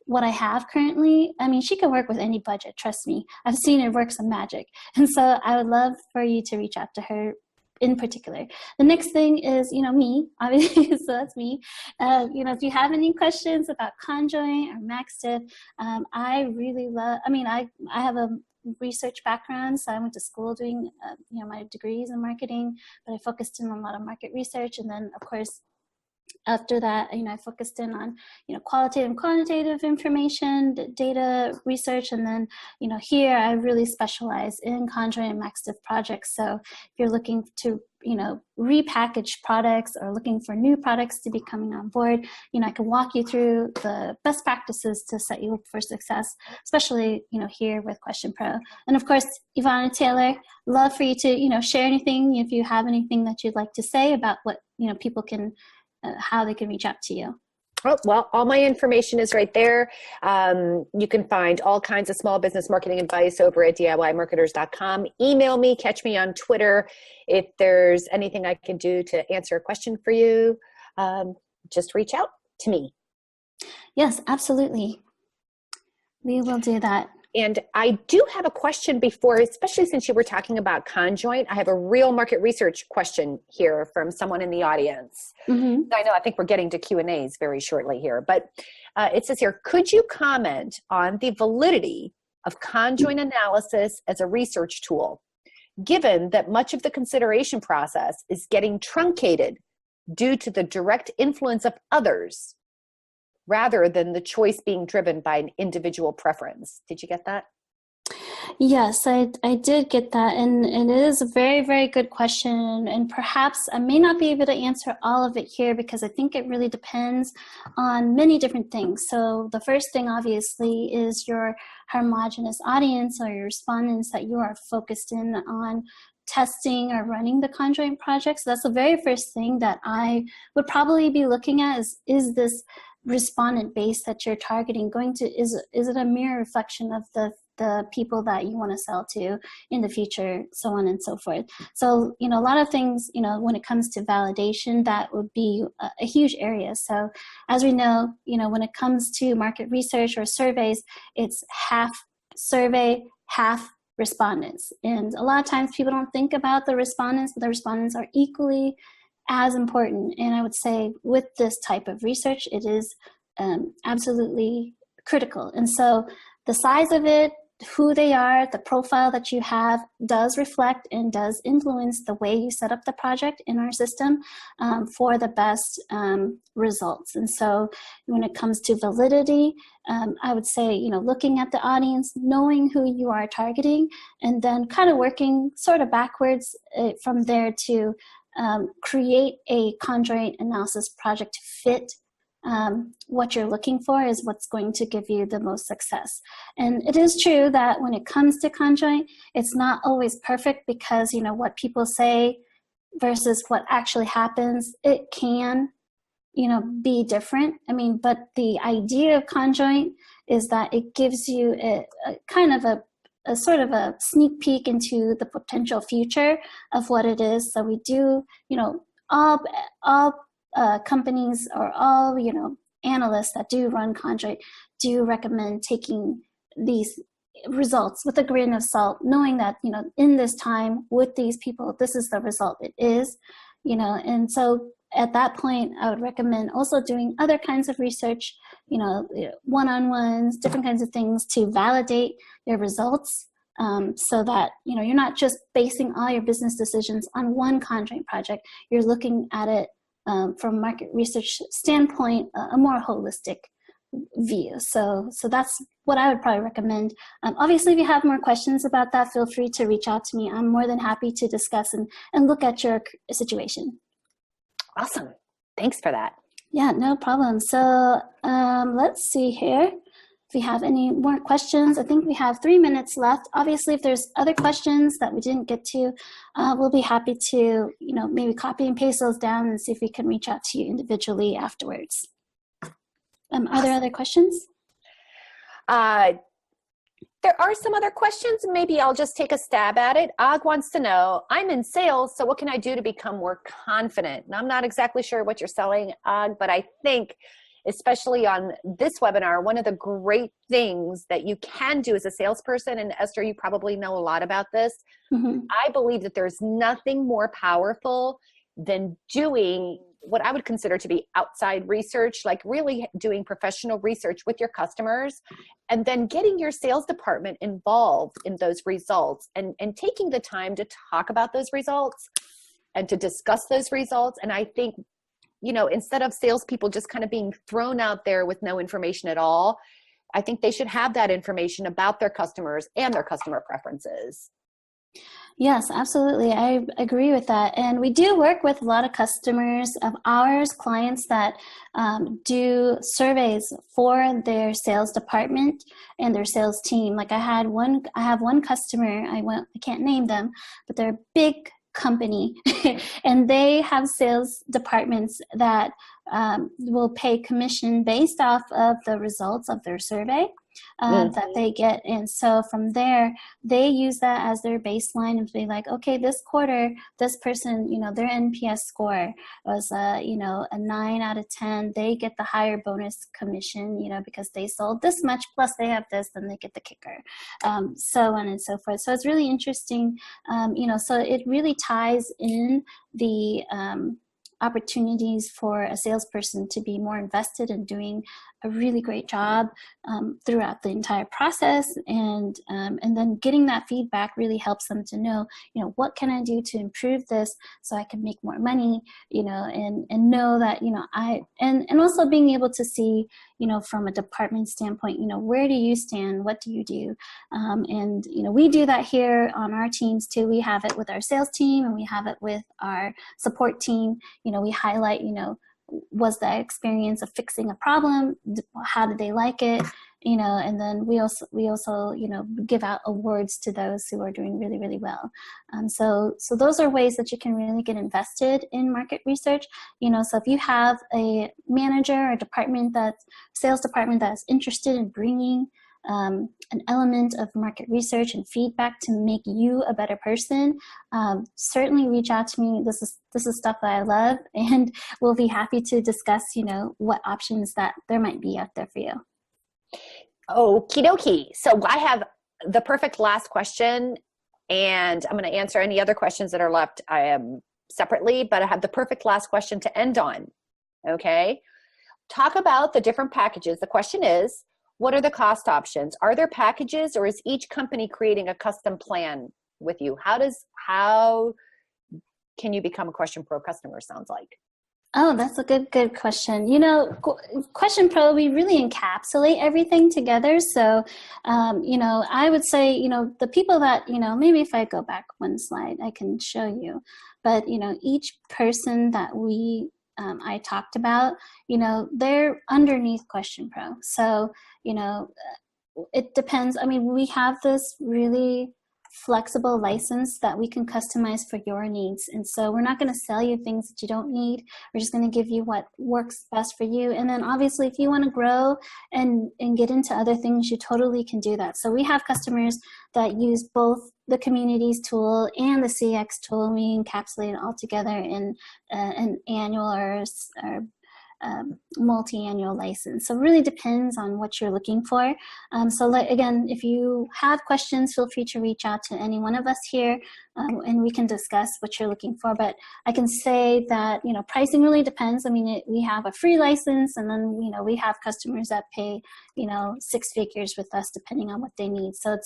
what I have currently? I mean, she can work with any budget, trust me. I've seen it work some magic. And so I would love for you to reach out to her in particular. The next thing is, me, obviously, so that's me. If you have any questions about Conjoint or MaxDiff, I really love, I have a research background, so I went to school doing, my degrees in marketing, but I focused in on a lot of market research. And then, of course, after that, I focused in on, qualitative and quantitative information, data research. And then, here I really specialize in Conjoint and MaxDiff projects. So if you're looking to, repackage products or looking for new products to be coming on board, I can walk you through the best practices to set you up for success, especially, here with QuestionPro. And of course, Ivana Taylor, love for you to, share anything if you have anything that you'd like to say about what, people can, how they can reach out to you. Oh, well, all my information is right there. You can find all kinds of small business marketing advice over at DIYmarketers.com. Email me, catch me on Twitter. If there's anything I can do to answer a question for you, just reach out to me. Yes, absolutely. We will do that. And I do have a question before, especially since you were talking about Conjoint. I have a real market research question here from someone in the audience. Mm-hmm. I think we're getting to Q&As very shortly here, but it says here, could you comment on the validity of Conjoint analysis as a research tool, given that much of the consideration process is getting truncated due to the direct influence of others, rather than the choice being driven by an individual preference? Did you get that? Yes, I did get that. And it is a very, very good question. And perhaps I may not be able to answer all of it here because I think it really depends on many different things. So the first thing, obviously, is your homogeneous audience or your respondents that you are focused in on testing or running the Conjoint project. So that's the very first thing that I would probably be looking at is this respondent base that you're targeting is it a mirror reflection of the people that you want to sell to in the future, so on and so forth. So, a lot of things, when it comes to validation, that would be a huge area. So as we know, when it comes to market research or surveys, it's half survey, half respondents. And a lot of times people don't think about the respondents, but the respondents are equally as important. And I would say with this type of research, it is absolutely critical. And so the size of it, who they are, the profile that you have does reflect and does influence the way you set up the project in our system for the best results. And so when it comes to validity, I would say, looking at the audience, knowing who you are targeting, and then kind of working sort of backwards from there to create a Conjoint analysis project to fit what you're looking for is what's going to give you the most success. And it is true that when it comes to Conjoint, it's not always perfect because, what people say versus what actually happens, it can, be different. But the idea of Conjoint is that it gives you a kind of a a sort of a sneak peek into the potential future of what it is. So we do, all companies or all, analysts that do run contract do recommend taking these results with a grain of salt, knowing that, in this time with these people, this is the result it is, and so at that point, I would recommend also doing other kinds of research, one-on-ones, different kinds of things to validate your results, so that, you're not just basing all your business decisions on one contract project. You're looking at it from market research standpoint, a more holistic view. So that's what I would probably recommend. Obviously, if you have more questions about that, feel free to reach out to me. I'm more than happy to discuss and look at your situation. Awesome. Thanks for that. Yeah, no problem. So let's see here. If we have any more questions, I think we have 3 minutes left. Obviously, if there's other questions that we didn't get to, we'll be happy to, maybe copy and paste those down and see if we can reach out to you individually afterwards. Are there other questions? There are some other questions. Maybe I'll just take a stab at it. Og wants to know, I'm in sales, so what can I do to become more confident? And I'm not exactly sure what you're selling, Og, but I think, especially on this webinar, one of the great things that you can do as a salesperson, and Esther, you probably know a lot about this, I believe that there's nothing more powerful than doing what I would consider to be outside research, like really doing professional research with your customers, and then getting your sales department involved in those results and taking the time to talk about those results and to discuss those results. And I think, instead of salespeople just kind of being thrown out there with no information at all, I think they should have that information about their customers and their customer preferences. Yes, absolutely. I agree with that. And we do work with a lot of customers of ours, clients that do surveys for their sales department and their sales team. Like I have one customer, I can't name them, but they're a big company and they have sales departments that will pay commission based off of the results of their survey that they get. And so from there, they use that as their baseline and be like, okay, this quarter, this person, their NPS score was, a 9 out of 10. They get the higher bonus commission, because they sold this much, plus they have this, then they get the kicker, so on and so forth. So it's really interesting, so it really ties in the opportunities for a salesperson to be more invested in doing a really great job throughout the entire process, and then getting that feedback really helps them to know, what can I do to improve this so I can make more money, and know that, and also being able to see, from a department standpoint, where do you stand, what do you do, and we do that here on our teams too. We have it with our sales team and we have it with our support team. We highlight, was the experience of fixing a problem, how did they like it, and then we also give out awards to those who are doing really, really well. So those are ways that you can really get invested in market research. So if you have a manager or sales department that's interested in bringing an element of market research and feedback to make you a better person, certainly reach out to me. This is stuff that I love, and we'll be happy to discuss, what options that there might be out there for you. Okie dokie. So I have the perfect last question, and I'm going to answer any other questions that are left separately, but I have the perfect last question to end on. Okay. Talk about the different packages. The question is, what are the cost options? Are there packages, or is each company creating a custom plan with you? How can you become a QuestionPro customer, sounds like? Oh, that's a good question. QuestionPro, we really encapsulate everything together. So, I would say, the people that, maybe if I go back one slide, I can show you. But, each person that I talked about, they're underneath QuestionPro. So, it depends. I mean, we have this really flexible license that we can customize for your needs. And so we're not going to sell you things that you don't need. We're just going to give you what works best for you. And then obviously if you want to grow and get into other things, you totally can do that. So we have customers that use both the Communities tool and the CX tool. We encapsulate it all together in an annual or multi-annual license. So it really depends on what you're looking for. Again, if you have questions, feel free to reach out to any one of us here, and we can discuss what you're looking for. But I can say that, you know, pricing really depends. I mean, we have a free license, and then, you know, we have customers that pay, you know, 6 figures with us depending on what they need. So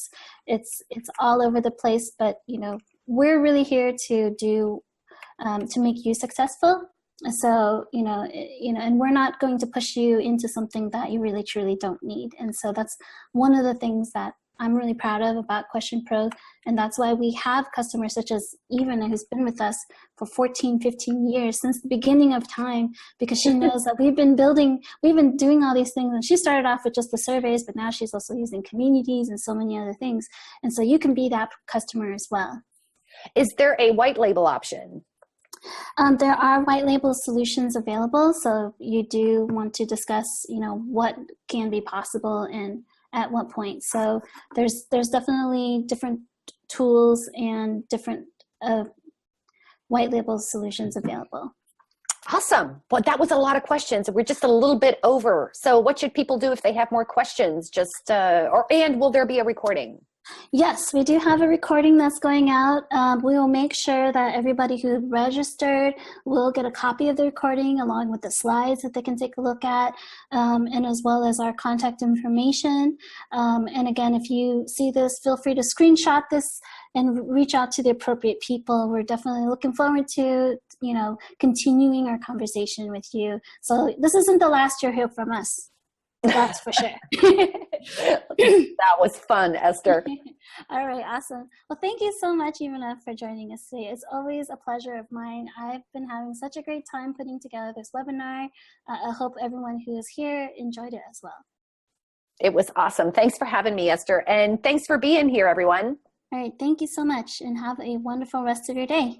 it's all over the place, but, you know, we're really here to do to make you successful. So, and we're not going to push you into something that you really truly don't need. And so that's one of the things that I'm really proud of about QuestionPro. And that's why we have customers such as Ivana, who's been with us for 14, 15 years, since the beginning of time, because she knows that we've been doing all these things. And she started off with just the surveys, but now she's also using Communities and so many other things. And so you can be that customer as well. Is there a white label option? There are white label solutions available, so you do want to discuss, you know, what can be possible and at what point. So there's definitely different tools and different white label solutions available. Awesome. Well, that was a lot of questions. We're just a little bit over. So what should people do if they have more questions? And will there be a recording? Yes, we do have a recording that's going out. We will make sure that everybody who registered will get a copy of the recording along with the slides that they can take a look at, and as well as our contact information. And again, if you see this, feel free to screenshot this and reach out to the appropriate people. We're definitely looking forward to, you know, continuing our conversation with you. So this isn't the last you'll hear from us. That's for sure. That was fun, Esther. All right, awesome. Well, thank you so much, Ivana, for joining us today. It's always a pleasure of mine. I've been having such a great time putting together this webinar. I hope everyone who is here enjoyed it as well. It was awesome. Thanks for having me, Esther. And thanks for being here, everyone. All right, thank you so much, and have a wonderful rest of your day.